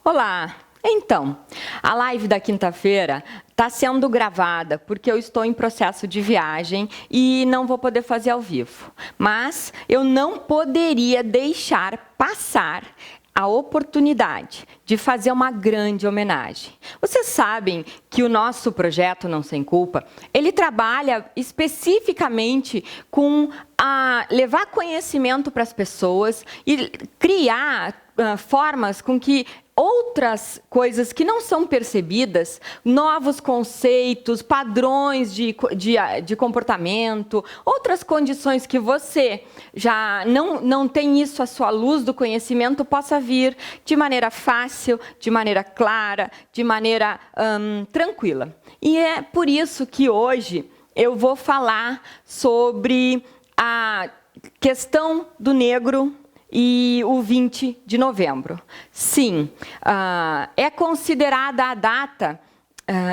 Olá! Então, a live da quinta-feira está sendo gravada porque eu estou em processo de viagem e não vou poder fazer ao vivo. Mas eu não poderia deixar passar a oportunidade de fazer uma grande homenagem. Vocês sabem que o nosso projeto Não Sem Culpa, ele trabalha especificamente com levar conhecimento para as pessoas e criar formas com que outras coisas que não são percebidas, novos conceitos, padrões de comportamento, outras condições que você já não tem isso à sua luz do conhecimento, possa vir de maneira fácil, de maneira clara, de maneira tranquila. E é por isso que hoje eu vou falar sobre a questão do negro e o 20 de novembro. Sim, é considerada a data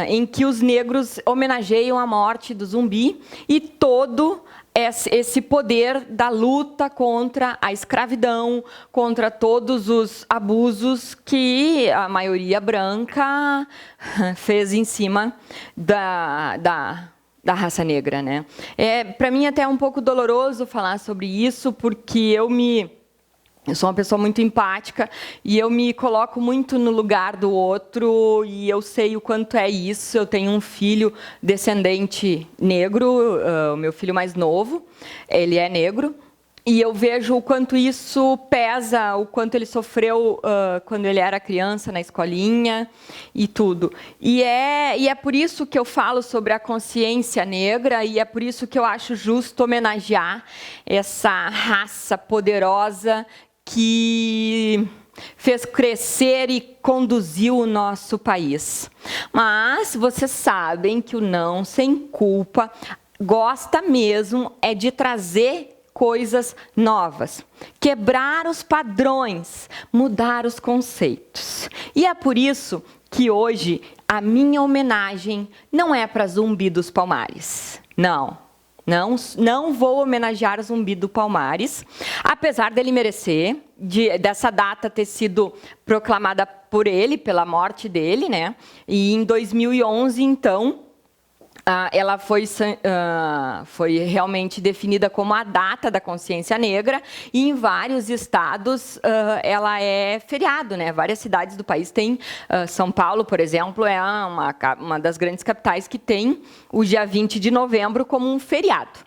em que os negros homenageiam a morte do Zumbi e todo esse poder da luta contra a escravidão, contra todos os abusos que a maioria branca fez em cima da raça negra, né? Para mim até é um pouco doloroso falar sobre isso, porque eu sou uma pessoa muito empática e eu me coloco muito no lugar do outro e eu sei o quanto é isso. Eu tenho um filho descendente negro, o meu filho mais novo, ele é negro. E eu vejo o quanto isso pesa, o quanto ele sofreu quando ele era criança, na escolinha e tudo. E é por isso que eu falo sobre a consciência negra e é por isso que eu acho justo homenagear essa raça poderosa que fez crescer e conduziu o nosso país. Mas vocês sabem que o Não Sem Culpa gosta mesmo é de trazer coisas novas, quebrar os padrões, mudar os conceitos. E é por isso que hoje a minha homenagem não é para Zumbi dos Palmares. Não vou homenagear o Zumbi do Palmares, apesar dele merecer, dessa data ter sido proclamada por ele, pela morte dele, né? E em 2011, então, ela foi realmente definida como a data da consciência negra e em vários estados ela é feriado, né? Várias cidades do país têm, São Paulo, por exemplo, é uma das grandes capitais que tem o dia 20 de novembro como um feriado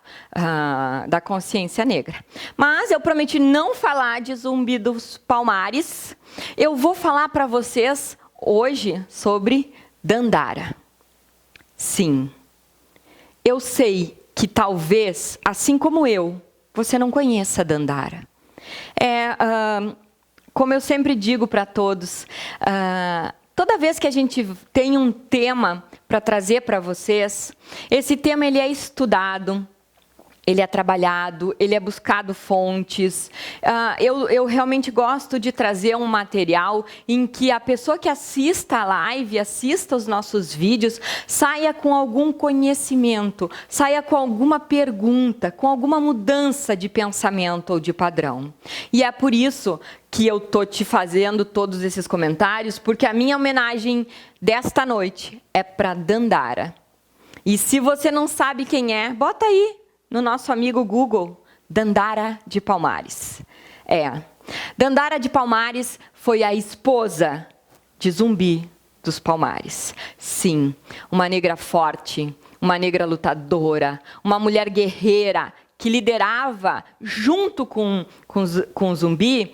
da consciência negra. Mas eu prometi não falar de Zumbi dos Palmares, eu vou falar para vocês hoje sobre Dandara. Sim. Eu sei que talvez, assim como eu, você não conheça Dandara. Como eu sempre digo para todos, toda vez que a gente tem um tema para trazer para vocês, esse tema ele é estudado, ele é trabalhado, ele é buscado fontes. Eu realmente gosto de trazer um material em que a pessoa que assista a live, assista os nossos vídeos, saia com algum conhecimento, saia com alguma pergunta, com alguma mudança de pensamento ou de padrão. E é por isso que eu estou te fazendo todos esses comentários, porque a minha homenagem desta noite é para Dandara. E se você não sabe quem é, bota aí no nosso amigo Google, Dandara de Palmares. Dandara de Palmares foi a esposa de Zumbi dos Palmares. Sim, uma negra forte, uma negra lutadora, uma mulher guerreira que liderava, junto com Zumbi,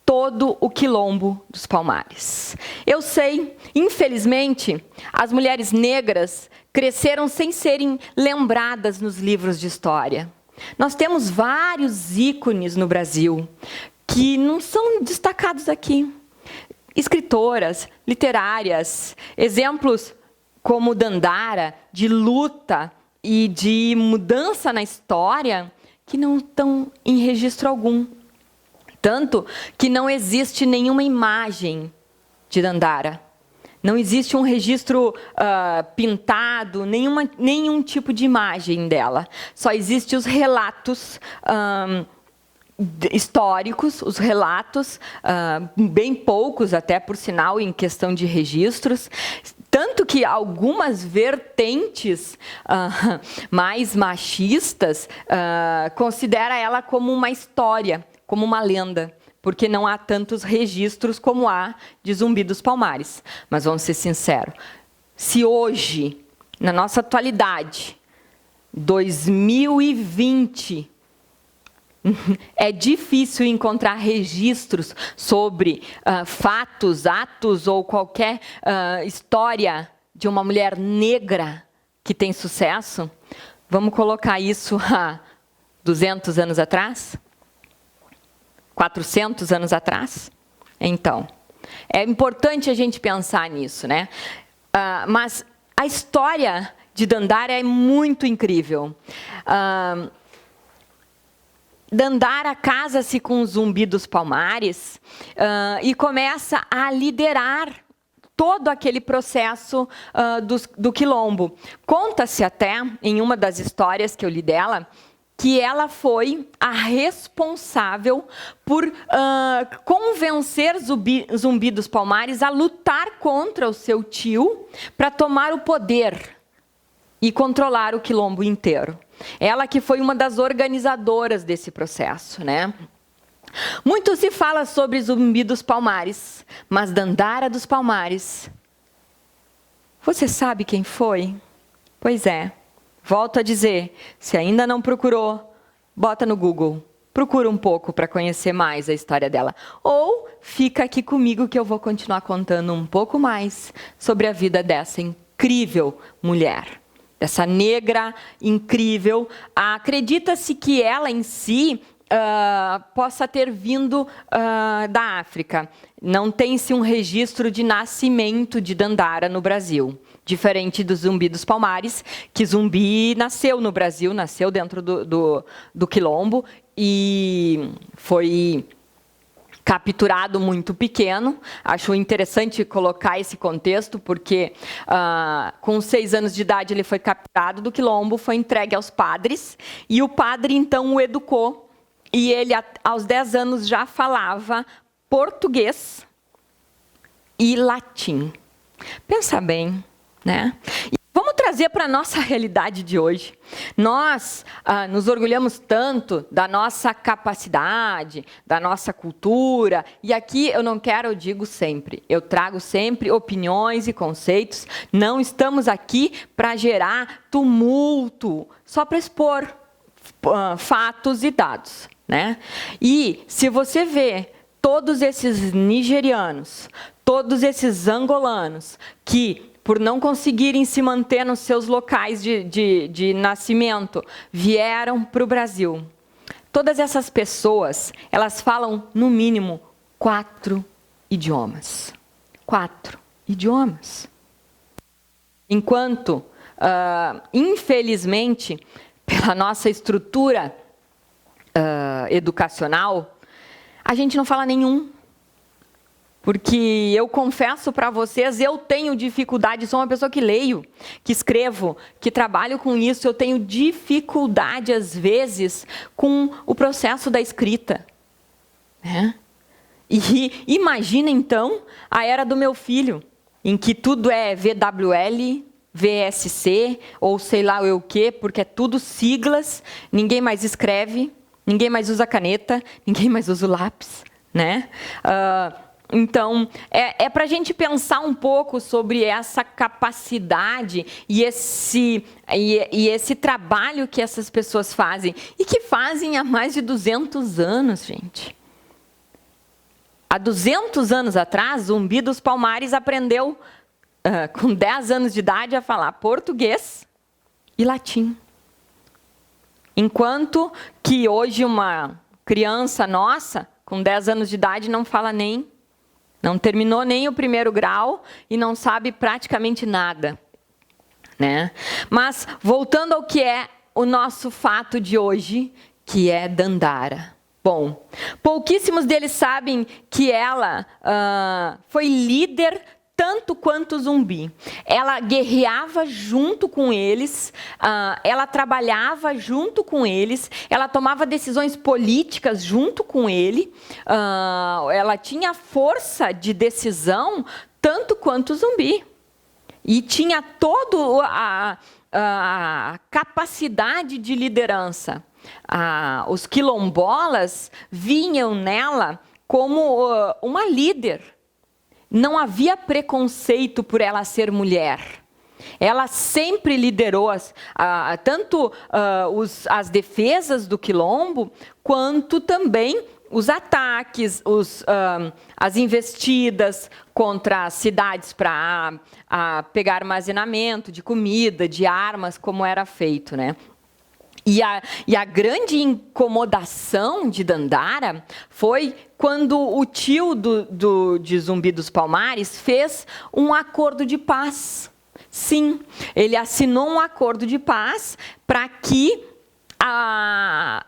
todo o quilombo dos Palmares. Eu sei, infelizmente, as mulheres negras cresceram sem serem lembradas nos livros de história. Nós temos vários ícones no Brasil que não são destacados aqui. Escritoras, literárias, exemplos como Dandara, de luta e de mudança na história, que não estão em registro algum. Tanto que não existe nenhuma imagem de Dandara. Não existe um registro pintado, nenhum tipo de imagem dela. Só existem os relatos históricos, os relatos, bem poucos até, por sinal, em questão de registros, tanto que algumas vertentes mais machistas considera ela como uma história, como uma lenda, porque não há tantos registros como há de Zumbi dos Palmares. Mas vamos ser sinceros, se hoje, na nossa atualidade, 2020, é difícil encontrar registros sobre fatos, atos ou qualquer história de uma mulher negra que tem sucesso. Vamos colocar isso há 200 anos atrás? 400 anos atrás? Então, é importante a gente pensar nisso, né? Mas a história de Dandara é muito incrível. Dandara casa-se com o Zumbi dos Palmares e começa a liderar todo aquele processo do quilombo. Conta-se até, em uma das histórias que eu li dela, que ela foi a responsável por convencer Zumbi dos Palmares a lutar contra o seu tio para tomar o poder e controlar o quilombo inteiro. Ela que foi uma das organizadoras desse processo, né? Muito se fala sobre Zumbi dos Palmares, mas Dandara dos Palmares, você sabe quem foi? Pois é, volto a dizer, se ainda não procurou, bota no Google, procura um pouco para conhecer mais a história dela. Ou fica aqui comigo que eu vou continuar contando um pouco mais sobre a vida dessa incrível mulher. Essa negra incrível. Acredita-se que ela em si possa ter vindo da África. Não tem-se um registro de nascimento de Dandara no Brasil. Diferente do Zumbi dos Palmares, que Zumbi nasceu no Brasil, nasceu dentro do quilombo e foi capturado muito pequeno. Acho interessante colocar esse contexto, porque com 6 anos de idade ele foi capturado do quilombo, foi entregue aos padres, e o padre então o educou, e ele aos 10 anos já falava português e latim. Pensa bem, né? Vamos trazer para a nossa realidade de hoje. Nós nos orgulhamos tanto da nossa capacidade, da nossa cultura, e aqui eu não quero, eu digo sempre, eu trago sempre opiniões e conceitos, não estamos aqui para gerar tumulto, só para expor fatos e dados, né? E se você vê todos esses nigerianos, todos esses angolanos que por não conseguirem se manter nos seus locais de nascimento, vieram para o Brasil. Todas essas pessoas, elas falam, no mínimo, 4 idiomas. 4 idiomas. Enquanto, infelizmente, pela nossa estrutura educacional, a gente não fala nenhum. Porque eu confesso para vocês, eu tenho dificuldade, sou uma pessoa que leio, que escrevo, que trabalho com isso, eu tenho dificuldade, às vezes, com o processo da escrita. Né? E imagina, então, a era do meu filho, em que tudo é VWL, VSC, ou sei lá o quê, porque é tudo siglas, ninguém mais escreve, ninguém mais usa caneta, ninguém mais usa o lápis. Né? Então, é para a gente pensar um pouco sobre essa capacidade e esse trabalho que essas pessoas fazem. E que fazem há mais de 200 anos, gente. Há 200 anos atrás, Zumbi dos Palmares aprendeu, com 10 anos de idade, a falar português e latim. Enquanto que hoje uma criança nossa, com 10 anos de idade, não terminou nem o 1º grau e não sabe praticamente nada. Né? Mas, voltando ao que é o nosso fato de hoje, que é Dandara. Bom, pouquíssimos deles sabem que ela foi líder tanto quanto zumbi. Ela guerreava junto com eles, ela trabalhava junto com eles, ela tomava decisões políticas junto com ele, ela tinha força de decisão tanto quanto zumbi. E tinha toda a capacidade de liderança. Os quilombolas vinham nela como uma líder. Não havia preconceito por ela ser mulher. Ela sempre liderou tanto as defesas do quilombo, quanto também os ataques, as investidas contra as cidades para pegar armazenamento de comida, de armas, como era feito, né? E a grande incomodação de Dandara foi quando o tio de Zumbi dos Palmares fez um acordo de paz. Sim, ele assinou um acordo de paz para que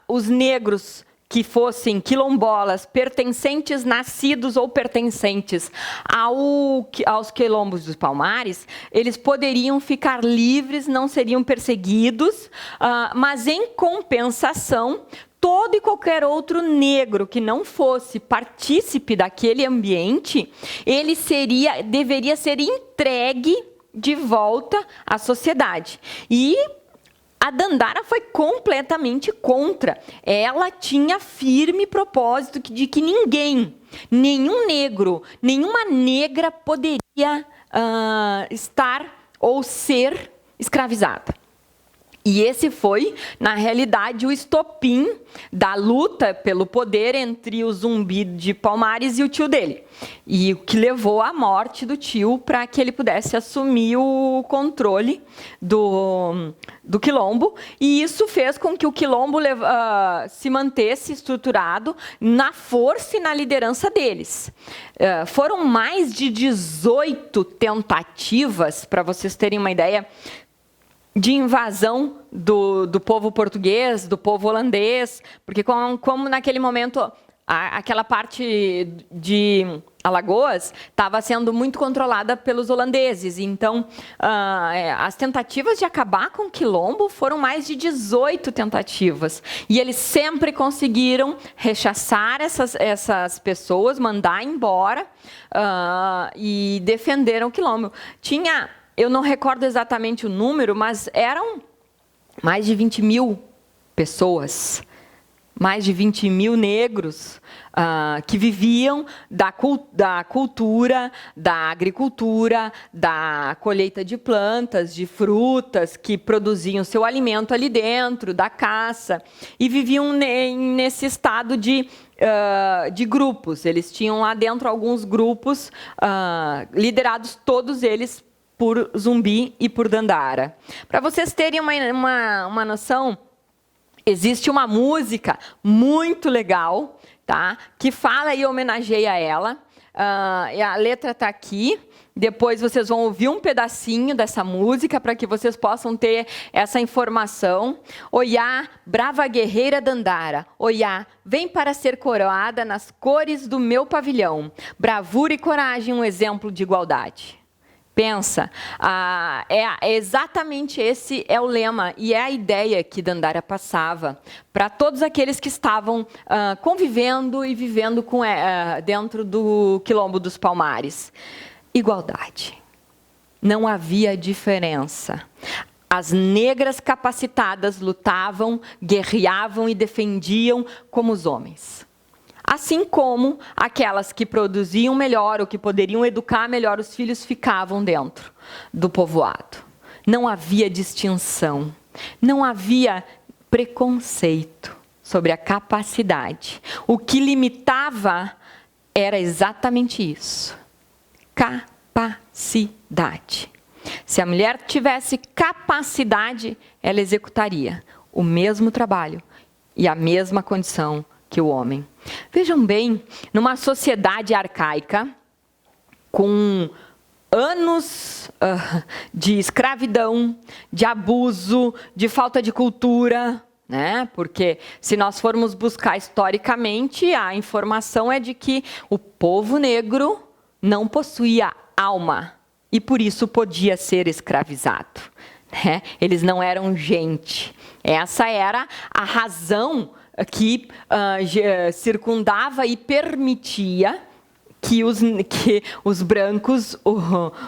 os negros que fossem quilombolas, pertencentes, nascidos ou pertencentes aos quilombos dos Palmares, eles poderiam ficar livres, não seriam perseguidos, mas em compensação, todo e qualquer outro negro que não fosse partícipe daquele ambiente, ele deveria ser entregue de volta à sociedade. E a Dandara foi completamente contra. Ela tinha firme propósito de que nenhum negro, nenhuma negra poderia estar ou ser escravizada. E esse foi, na realidade, o estopim da luta pelo poder entre o Zumbi de Palmares e o tio dele. E o que levou à morte do tio para que ele pudesse assumir o controle do quilombo. E isso fez com que o quilombo se mantesse estruturado na força e na liderança deles. Foram mais de 18 tentativas, para vocês terem uma ideia, de invasão do povo português, do povo holandês, porque como naquele momento aquela parte de Alagoas estava sendo muito controlada pelos holandeses. Então, as tentativas de acabar com o quilombo foram mais de 18 tentativas. E eles sempre conseguiram rechaçar essas pessoas, mandar embora e defenderam o quilombo. Eu não recordo exatamente o número, mas eram mais de 20 mil pessoas, mais de 20 mil negros que viviam da cultura, da agricultura, da colheita de plantas, de frutas, que produziam seu alimento ali dentro, da caça, e viviam nesse estado de grupos. Eles tinham lá dentro alguns grupos, liderados todos eles por Zumbi e por Dandara. Para vocês terem uma noção, existe uma música muito legal, tá? Que fala e homenageia ela. E a letra está aqui. Depois vocês vão ouvir um pedacinho dessa música para que vocês possam ter essa informação. Oiá, brava guerreira Dandara, oiá, vem para ser coroada nas cores do meu pavilhão. Bravura e coragem, um exemplo de igualdade. Pensa, exatamente esse é o lema e é a ideia que Dandara passava para todos aqueles que estavam convivendo e vivendo dentro do Quilombo dos Palmares. Igualdade. Não havia diferença. As negras capacitadas lutavam, guerreavam e defendiam como os homens. Assim como aquelas que produziam melhor ou que poderiam educar melhor os filhos ficavam dentro do povoado. Não havia distinção, não havia preconceito sobre a capacidade. O que limitava era exatamente isso: capacidade. Se a mulher tivesse capacidade, ela executaria o mesmo trabalho e a mesma condição que o homem. Vejam bem, numa sociedade arcaica, com anos de escravidão, de abuso, de falta de cultura, né? Porque se nós formos buscar historicamente, a informação é de que o povo negro não possuía alma e por isso podia ser escravizado, né? Eles não eram gente. Essa era a razão que circundava e permitia que os brancos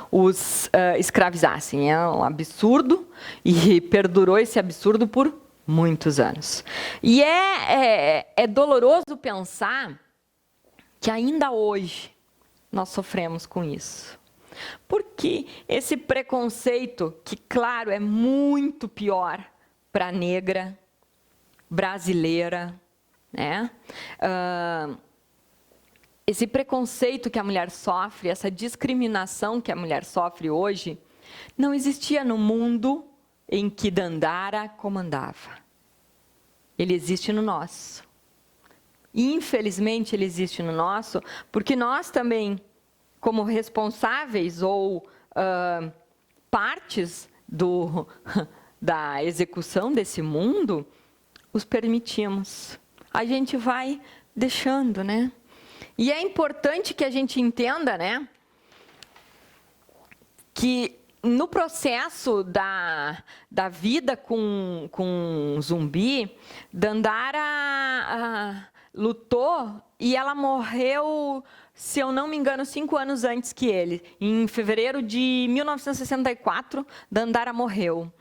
os escravizassem. É um absurdo e perdurou esse absurdo por muitos anos. E é doloroso pensar que ainda hoje nós sofremos com isso. Porque esse preconceito, que claro é muito pior para a negra, brasileira, né? Esse preconceito que a mulher sofre, essa discriminação que a mulher sofre hoje, não existia no mundo em que Dandara comandava. Ele existe no nosso. E, infelizmente, ele existe no nosso, porque nós também, como responsáveis ou partes da execução desse mundo, os permitimos. A gente vai deixando, né? E é importante que a gente entenda, né, que no processo da vida com Zumbi, Dandara lutou e ela morreu, se eu não me engano, 5 anos antes que ele. Em fevereiro de 1964, Dandara morreu.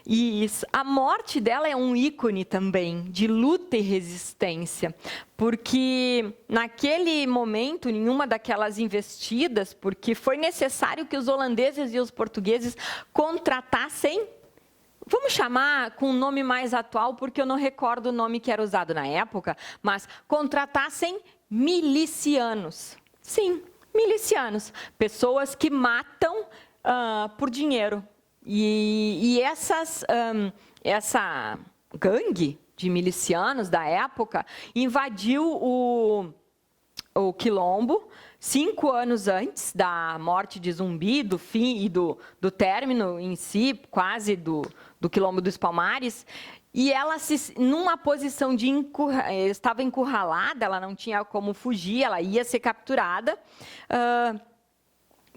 E a morte dela é um ícone também de luta e resistência, porque naquele momento, em uma daquelas investidas, porque foi necessário que os holandeses e os portugueses contratassem, vamos chamar com um nome mais atual, porque eu não recordo o nome que era usado na época, mas contratassem milicianos. Sim, milicianos. Pessoas que matam por dinheiro. E essa gangue de milicianos da época invadiu o Quilombo 5 anos antes da morte de Zumbi, do fim e do término em si, quase do Quilombo dos Palmares. E ela, numa posição de estava encurralada, ela não tinha como fugir, ela ia ser capturada,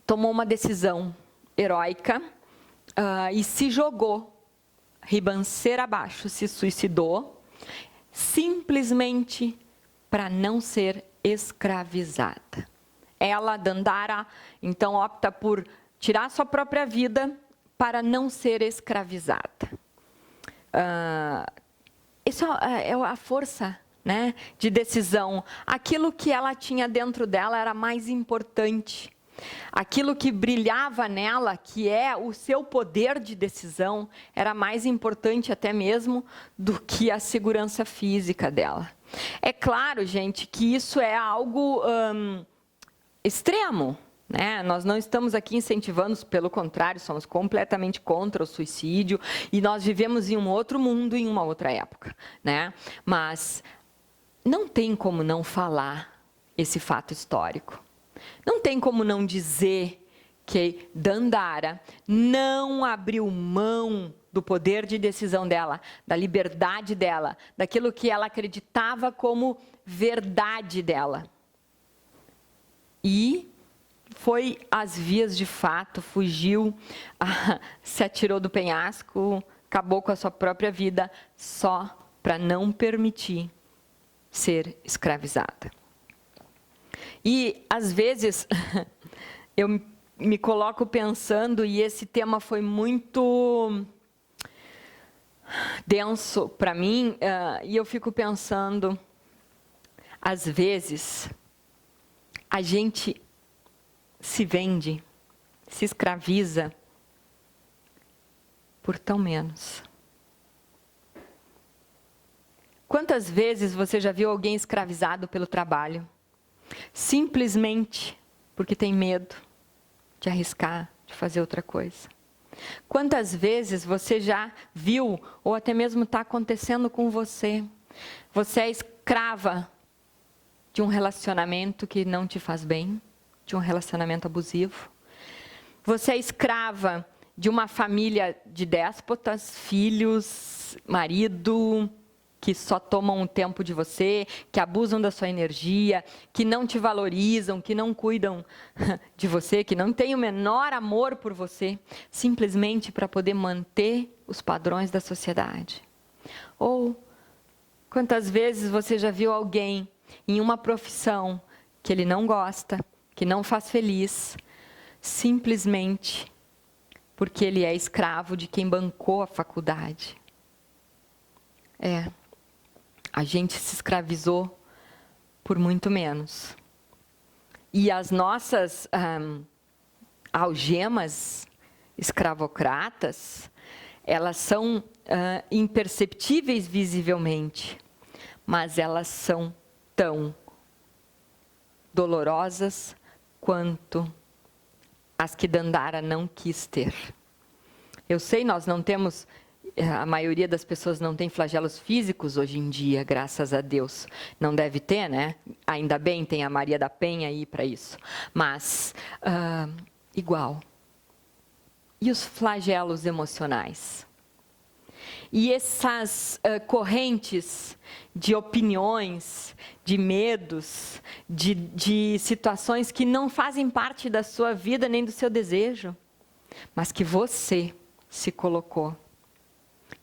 tomou uma decisão heróica e se jogou, ribanceira abaixo, se suicidou, simplesmente para não ser escravizada. Ela, Dandara, então opta por tirar sua própria vida para não ser escravizada. Isso é a força, né, de decisão. Aquilo que ela tinha dentro dela era mais importante. Aquilo que brilhava nela, que é o seu poder de decisão, era mais importante até mesmo do que a segurança física dela. É claro, gente, que isso é algo extremo, né? Nós não estamos aqui incentivando, pelo contrário, somos completamente contra o suicídio e nós vivemos em um outro mundo, em uma outra época, né? Mas não tem como não falar esse fato histórico. Não tem como não dizer que Dandara não abriu mão do poder de decisão dela, da liberdade dela, daquilo que ela acreditava como verdade dela. E foi às vias de fato, fugiu, se atirou do penhasco, acabou com a sua própria vida, só para não permitir ser escravizada. E, às vezes, eu me coloco pensando, e esse tema foi muito denso para mim, e eu fico pensando, às vezes, a gente se vende, se escraviza por tão menos. Quantas vezes você já viu alguém escravizado pelo trabalho? Simplesmente porque tem medo de arriscar, de fazer outra coisa. Quantas vezes você já viu, ou até mesmo está acontecendo com você, você é escrava de um relacionamento que não te faz bem, de um relacionamento abusivo. Você é escrava de uma família de déspotas, filhos, marido, que só tomam o tempo de você, que abusam da sua energia, que não te valorizam, que não cuidam de você, que não têm o menor amor por você, simplesmente para poder manter os padrões da sociedade. Ou quantas vezes você já viu alguém em uma profissão que ele não gosta, que não faz feliz, simplesmente porque ele é escravo de quem bancou a faculdade? A gente se escravizou por muito menos. E as nossas algemas escravocratas, elas são imperceptíveis visivelmente, mas elas são tão dolorosas quanto as que Dandara não quis ter. Eu sei, nós não temos, a maioria das pessoas não tem flagelos físicos hoje em dia, graças a Deus. Não deve ter, né? Ainda bem, tem a Maria da Penha aí para isso. Mas, igual. E os flagelos emocionais? E essas correntes de opiniões, de medos, de situações que não fazem parte da sua vida nem do seu desejo, mas que você se colocou,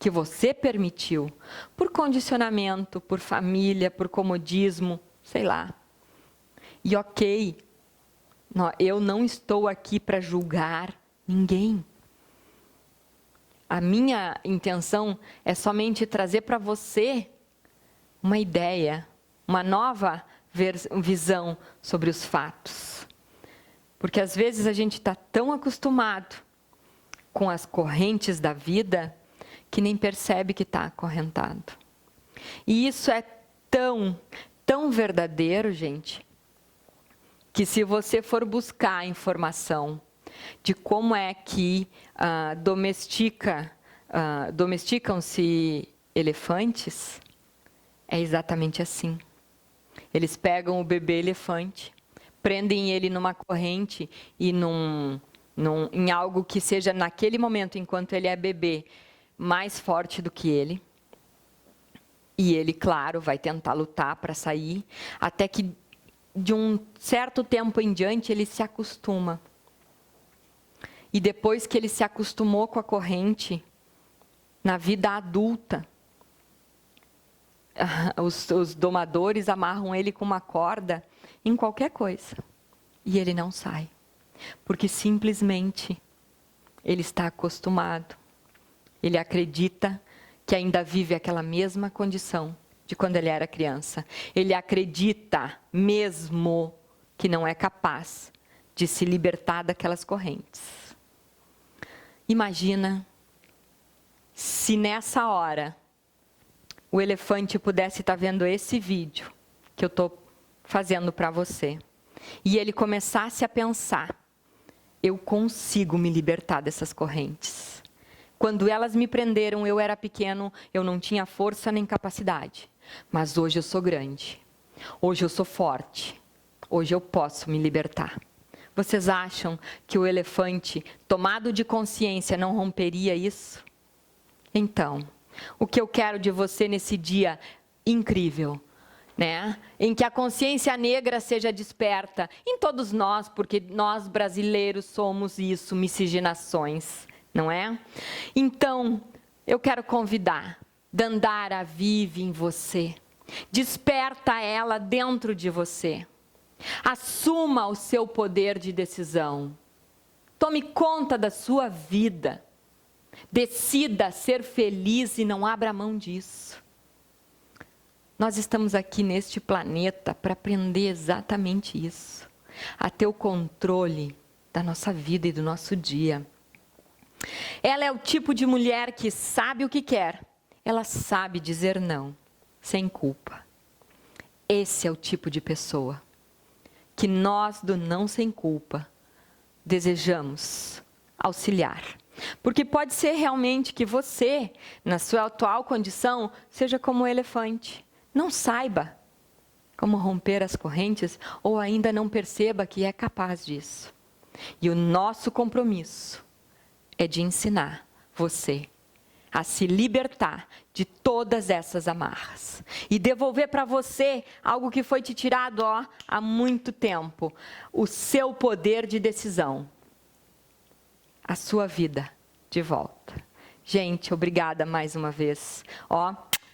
que você permitiu, por condicionamento, por família, por comodismo, sei lá. E ok, eu não estou aqui para julgar ninguém. A minha intenção é somente trazer para você uma ideia, uma nova visão sobre os fatos. Porque às vezes a gente está tão acostumado com as correntes da vida que nem percebe que está acorrentado. E isso é tão verdadeiro, gente, que se você for buscar informação de como é que domesticam-se elefantes, é exatamente assim. Eles pegam o bebê elefante, prendem ele numa corrente e em algo que seja, naquele momento, enquanto ele é bebê, mais forte do que ele. E ele, claro, vai tentar lutar para sair, até que, de um certo tempo em diante, ele se acostuma. E depois que ele se acostumou com a corrente, na vida adulta, os domadores amarram ele com uma corda em qualquer coisa. E ele não sai. Porque simplesmente ele está acostumado. Ele acredita que ainda vive aquela mesma condição de quando ele era criança. Ele acredita mesmo que não é capaz de se libertar daquelas correntes. Imagina se nessa hora o elefante pudesse estar vendo esse vídeo que eu estou fazendo para você e ele começasse a pensar: eu consigo me libertar dessas correntes. Quando elas me prenderam, eu era pequeno, eu não tinha força nem capacidade. Mas hoje eu sou grande. Hoje eu sou forte. Hoje eu posso me libertar. Vocês acham que o elefante, tomado de consciência, não romperia isso? Então, o que eu quero de você nesse dia incrível, né? Em que a consciência negra seja desperta em todos nós, porque nós brasileiros somos isso, miscigenações, não é? Então, eu quero convidar, Dandara vive em você, desperta ela dentro de você. Assuma o seu poder de decisão. Tome conta da sua vida. Decida ser feliz e não abra mão disso. Nós estamos aqui neste planeta para aprender exatamente isso. A ter o controle da nossa vida e do nosso dia. Ela é o tipo de mulher que sabe o que quer. Ela sabe dizer não, sem culpa. Esse é o tipo de pessoa que nós, do não sem culpa, desejamos auxiliar. Porque pode ser realmente que você, na sua atual condição, seja como um elefante. Não saiba como romper as correntes ou ainda não perceba que é capaz disso. E o nosso compromisso é de ensinar você a se libertar de todas essas amarras e devolver para você algo que foi te tirado há muito tempo, o seu poder de decisão, a sua vida de volta. Gente, obrigada mais uma vez.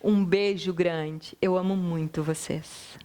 Um beijo grande. Eu amo muito vocês.